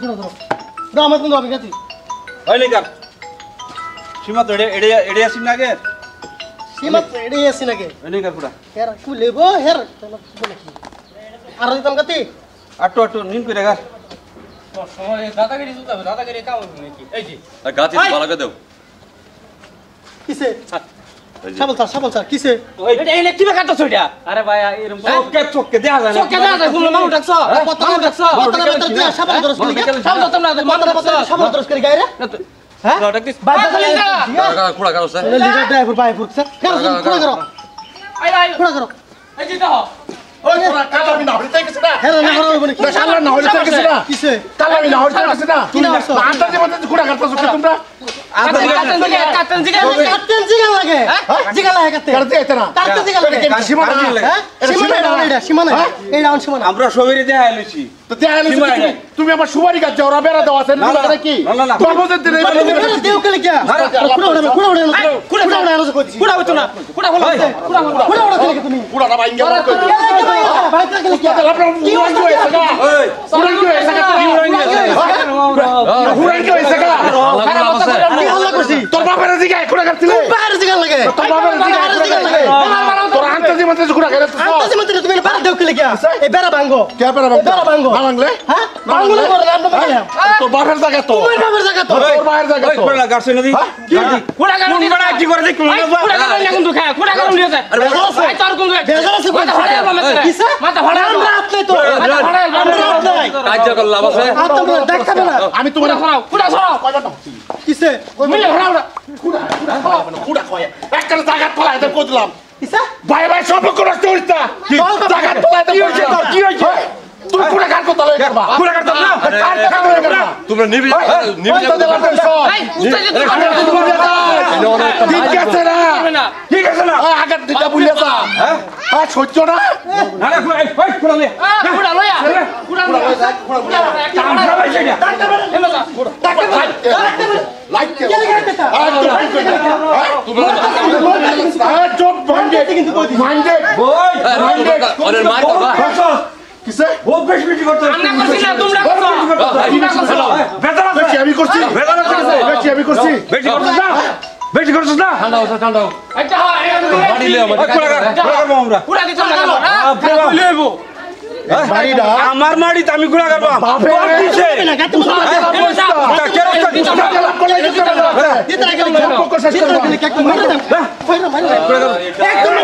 ধরো দাও আমার কোন আমি গাতি ওই লেখা সীমা তো এড়ে আসিন না আগে সীমা এড়ে আসিন আগে ওই লেখা পুরা হের কি লেবো হের বলে কি আর দিতাম গাতি আট্টু নিন কইরা গা সময় দাদাগিরি জুতা দাদাগিরি কাম নাকি এই যে গাতি ভালো করে দাও কিসে সাবল স্যার কিসে এটা এই কি কাটছ এটা আরে ভাই এরকম চোখকে দেখা যায় না চোখে দেখা যায় কোন মাউন্ট রাখছ কত রাখছ সাবল দরস করি সাবল তোমরা মাথা রাখছ সাবল দরস করি গায়রে হ্যাঁ বাইদা কুড়া করো স্যার লিডার ড্রাইভার বাই ফুটছে কুড়া করো আই আই কুড়া করো এই যে দাও ওই তোরা কালামি না হইতে গেছে না হের না করো বনি কালা না হইতে গেছে না কিসে কালামি না হইতে গেছে না কি না হইছে আন্দাজ যে মত কুড়া করতেছ কি তোমরা কাটন জিগা কাটতেন জিগা লাগে জিগা লাগে কাটতে করতে এটা না কাটতে জিগা লাগে সীমা না হ্যাঁ সীমা না এই রাউন্ড সীমা না আমরা সবেরে দেখা লইছি তো দেখালে তুমি আমার সুবারি গাছ যাও বেড়া দাও আছে না কি না তোর বলতে দিলে দেও কে লাগিয়া কুড়া আরো কইছি কুড়া হইতো না কুড়া হলো কুড়া কে তুমি পুরা না ভাই ইঙ্গা কই ভাই কে লাগিয়া কি হইছে এসকা ওই পুরা কি হইছে এসকা কি হইছে এসকা কি হাল্লা করছি তোর বাপের দিকে কুড়া করছিলে বাইরে জিগা লাগে তোর বাপের দিকে তোর আন্তাজ যে মত কুড়া করতেছ আন্তাজ মতে তুমি বাইরে দেও কে লাগিয়া এই বেড়া ভাঙ্গো কে বেড়া ভাঙো ভাঙলে হ্যাঁ ভাঙ্গো না করে আমরা ভাঙলে তোর বাপের জায়গা তো তোমার বাবার জায়গা তো তোর মায়ের জায়গা ওই তো কোলা গাছছে না দি কুড়া গাড়ি কি করে দেখি কুড়া গাড়ি না কিন্তু খায় কুড়া গাড়ি নিয়ে যায় আই তোর কোন বেজার আছে মাথা ফাড়ে কিসে মাথা ফাড়ে আমরা আপনি তো মাথা ফাড়ে আমরা আপনি কাজ কর লাভ আছে আর তো দেখাবে না আমি তোমার কুড়া ছড়াও কিসে মিলে ছড়াও কুড়া কয় একটা জায়গা তোলা এটা কইলাম কিসে ভাই ভাই সব করে চলতা জায়গা তোলা এটা কি হইছে তোর কি হইছে তুই কুড়া কাট করতে লাগে করবা কুড়া কাটতাম না আর দেখা করে করবা তোমরা নিবি নিবি তো দিলাম তো এই উস্তাদ যে ঠিক আছে না ঠিক আছে না আগে দিটা বুঝলে যা হ্যাঁ আর সহ্য না আরে ওই কুড়া নে কুড়া লয়া কুড়া লয়া একটা আমরা বাইছে না এমসা লাইট কে আর চোপ ভাঙ্গে কিন্তু ভাঙ্গে ওই আরে মার বাবা কিসে ও বেশি করতে আমরা করছি না তোমরা করছো বেতন বেশি আমি করছি বেতন আছে বেশি আমি করছি বেশি করছিস না বেশি করছিস না ঠান্ডা একটা হয় বাড়ি লিও ওই কুড়া করব আমরা কুড়া দিছ না লইবো বাড়িটা আমার মাড়ি আমি গুড়া করব বাপে দিছে না কাটতে দিতে আগে একটু মার দাও কইরা মার একদম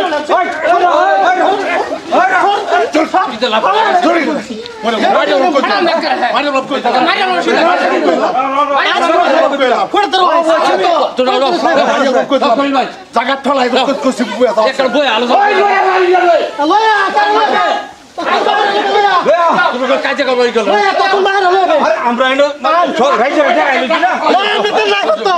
জায়গা ঠলাই করছি একটা বই আলো তুমি কাজ করবো এই গেল তখন বাইরে হলো আরে আমরা এনো সব রাইছে রাইছে আইলি কি না না করতো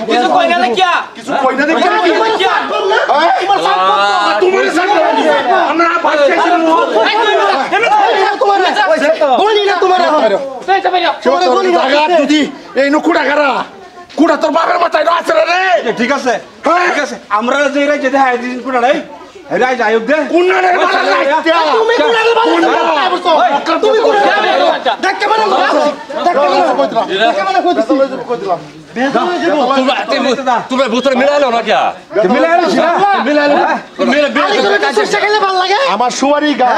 কিছু কই না কিয়া কিছু কই না দেখি যদি এই নুকুড়া খারা কুড়া তোর বাপের মাথায় আছে রে ঠিক আছে ঠিক আছে আমরা যে রাইছে দেখা দিন কোন নাই রাইজ আয়োগ দে কোন রে তুমি তুমি দেখতে পারো তুমি বুতরে মিলাইলো না কি আমার সুবারি গাছ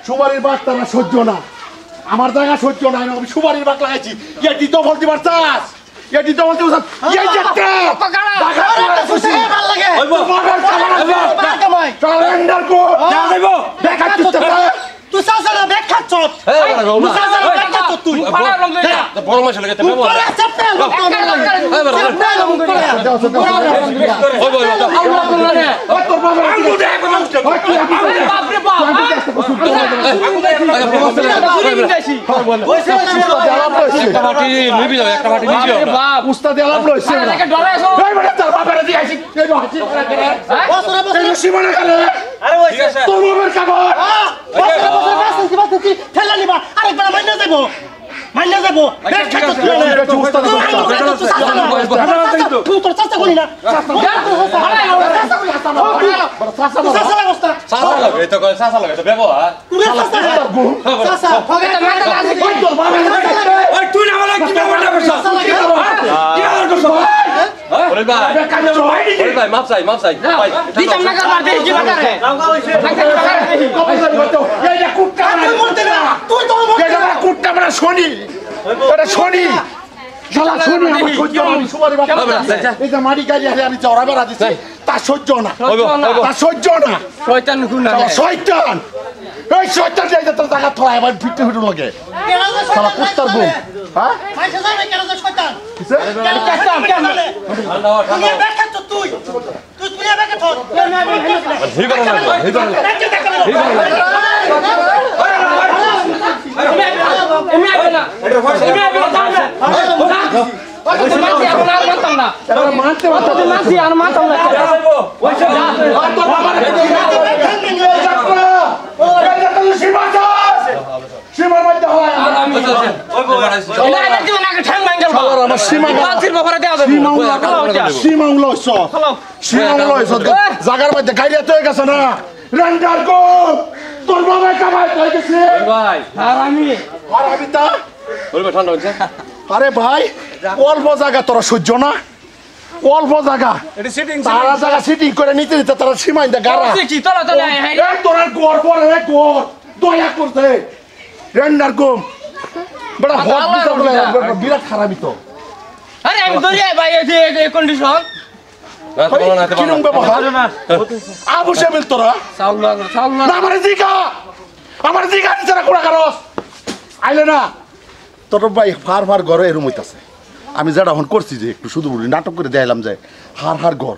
সুবারির বাস তারা সহ্য না আমার জায়গা সহ্য না আমি সুবারির বাস লাগাইছি এটি তো বলতে পারছাস এটি তো বলতে পারছাস এই যাত্রা ক্যালেন্ডার কো দেখাচ্ছিস তুই সাসারা দেখ খাচ্ছ তুই সাসারা দেখ খাচ্ছ তুই বড় মাছ লাগে তুমি বল একটা মাটি নিবি যাও একটা মাটি নিবি যাও বাপ উস্তাদ আলাপ লইছে এটাকে ডরাইছো এই বড় তার বাপের দিকে আইছি এই হাসি করে করে এই সীমানা করে আরে ওই আছে তোর বাবার খবর ঠেলা নিবা আরেকবার মাইনা যাবো দেখ খাচ্ছ উস্তাদ আমি তোর চেষ্টা করি না এই তো চাচা লাগে তো ব্যবহার ওই তুই না বলে কি ব্যাপারটা করছ কি ব্যাপার করছ ওরে ভাই মাপ চাই ভাই দিতাম না কার মারতে কি ব্যাপার রে এইটা কুট্টা তুই তো এটা কুট্টা মানে শনি এটা শনি শালা শনি আমার সহ্য না আমি সুপারি বাটা এই যে মাটি গাড়ি হারে আমি চড়া বেড়া দিছি তা সহ্য না তা সহ্য না শয়তান কোন না শালা শয়তান এই শয়তান যাইতে তোর জায়গা থলা এবার ফিটে ফিটে লাগে শালা কুত্তার বউ হ্যাঁ মাইসা যাবে কেন যে শয়তান কিসে তুই দেখাচ্ছ তুই দেখাচ্ছ ঠিক আছে এমনি আইবে না এমনি আইবে না মানতাম না এবার মানতে মানতে মানছি আর মানতাম না ওই সব আর তোর বাবার সীমার মধ্যে হয় আমার সীমা সীমাগুলো জাগার মধ্যে গাড়িয়া তো হয়ে গেছে না রেন্ডার গো তোর বাবা কামাই হয়ে গেছে ভাই আর আমি তা বলবে ঠান্ডা হচ্ছে আরে ভাই অল্প জায়গা তোরা সহ্য না অল্প জায়গা তারা জায়গা সিটিং করে নিতে নিতে তারা সীমাই দা গাড়া কি তোলা তো নাই তোরা গড় পরে গড় দয়া করতে রেন্ডার গম বড় হট বিরাট খারাপই তো আরে আমি দরিয়া ভাই এই কন্ডিশন কিরম ব্যবহার আবু শামিল তোরা চাউল না আমার জিগা নিচে কোড়া কারস আইলে না তোর ভাই ফার ঘর এরম হইতাছে আমি যেটা এখন করছি যে একটু শুধু বলি নাটক করে দেখাইলাম যে হার ঘর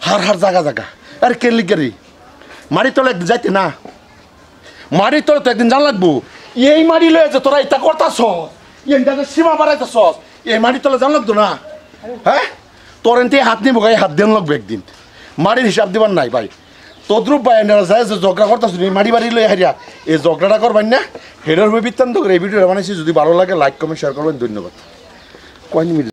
হার জায়গা আরে কেলি গেরি মারি তোলে একদিন যাইতে না মারি তোলে তো একদিন জান লাগবো এই মারি লয়েছে তোরা এটা করতাছ এইটাকে সীমা বাড়াইতেছ এই মারি তোলে জান লাগতো না হ্যাঁ তোর এনতে হাত নিব গায়ে হাত দেন লাগবে একদিন মারির হিসাব দিবার নাই ভাই তদ্রুপ ভাই যায় যে ঝগড়া করতেছ মারি বাড়ি লই হারিয়া এই ঝগড়াটা করবেন না হেডার হয়ে বৃত্তান্ত করে এই ভিডিওটা বানাইছি যদি ভালো লাগে লাইক কমেন্ট শেয়ার করবেন ধন্যবাদ কয় মিনিট